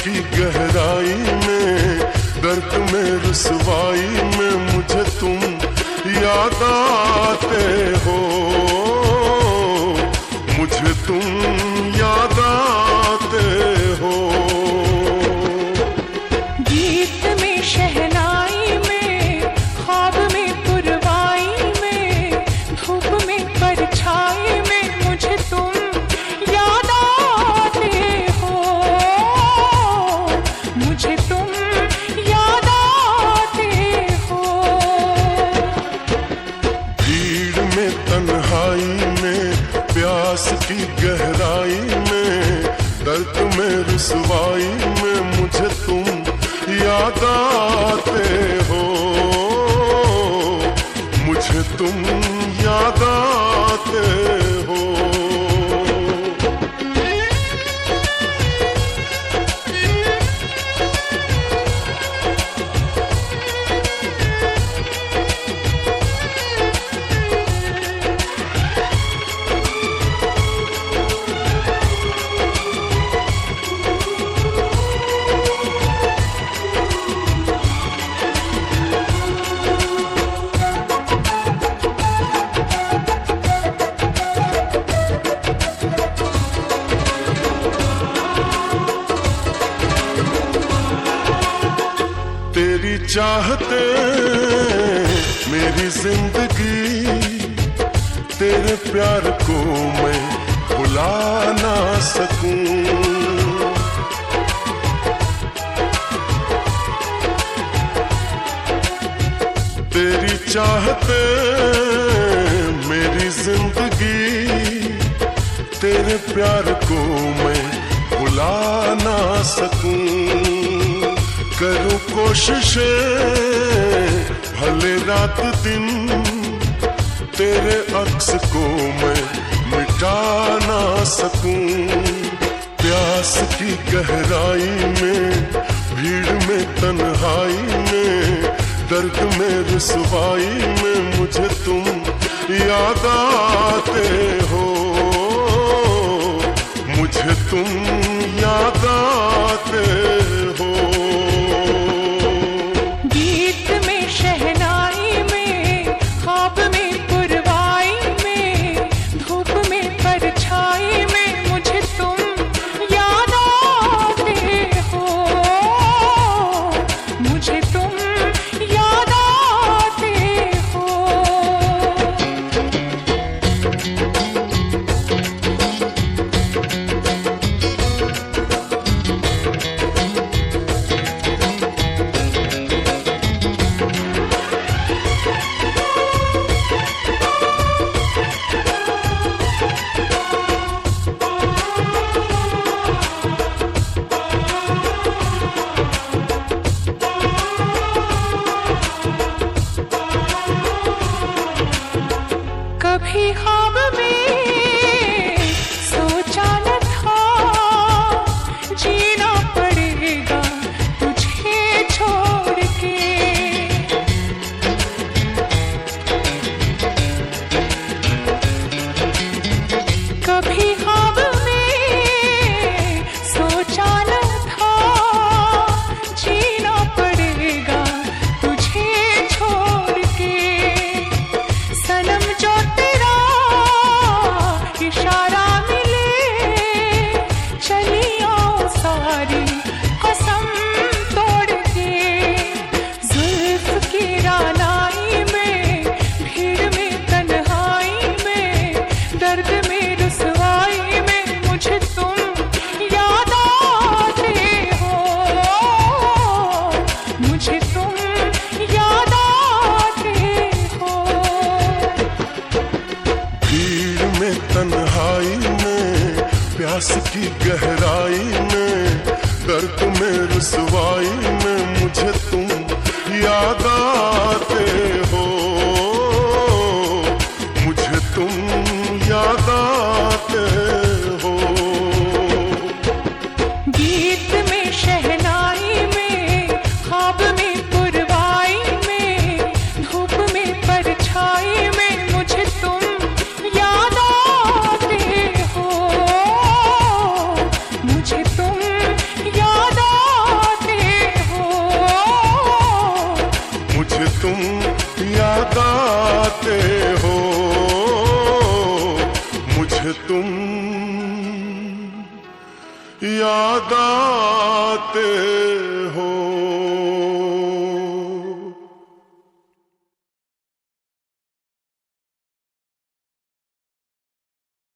की गहराई में, दर्द में रुसवाई में मुझे तुम याद आते हो, मुझे तुम याद आते हो। गीत में शहनाई में, ख्वाब में पुरवाई में, धूप में परछाई में मुझे तुम याद आते हो, मुझे तुम याद आते हो। भीड़ में तन्हाई में, प्यास की गहराई में, दर्द में रुसवाई में मुझे तुम याद आते हो, मुझे तुम याद आते हो। तेरी चाहते मेरी जिंदगी, तेरे प्यार को मैं भुला ना सकूं। तेरी चाहते मेरी जिंदगी, तेरे प्यार को मैं भुला ना सकूं। करूं कोशिशें भले रात दिन, तेरे अक्स को मैं मिटा ना सकूं। प्यास की गहराई में, भीड़ में तन्हाई में, दर्द में रुसवाई में मुझे तुम याद आते हो, मुझे तुम याद आते हो। गीत में शहनाई में, ख्वाब में पुरवाई में, धूप में परछाई में मुझे तुम याद आते हो, मुझे तुम याद आते हो। कभी ख्वाब में सोचा न था, जीना पड़ेगा तुझे छोड़ के। कभी ख्वाब में सोचा न था, जीना पड़ेगा तुझे छोड़ के। सनम जो इशारा मिले, चली आओ सारी कसम तोड़ के। जुल्फ की रानाई में, भीड़ में तन्हाई में, दर्द में रुसवाई में मुझे तुम याद आते हो, मुझे तुम याद आते हो। भीड़ में तन्हाई में, प्यास की गहराई में, दर्द में रुसवाई में मुझे तुम याद आते हो, मुझे तुम याद आते हो। गीत में शहनाई में, ख्वाब में पुरवाई में, धूप में परछाई में मुझे तुम याद आते हो, मुझे तुम याद याद आते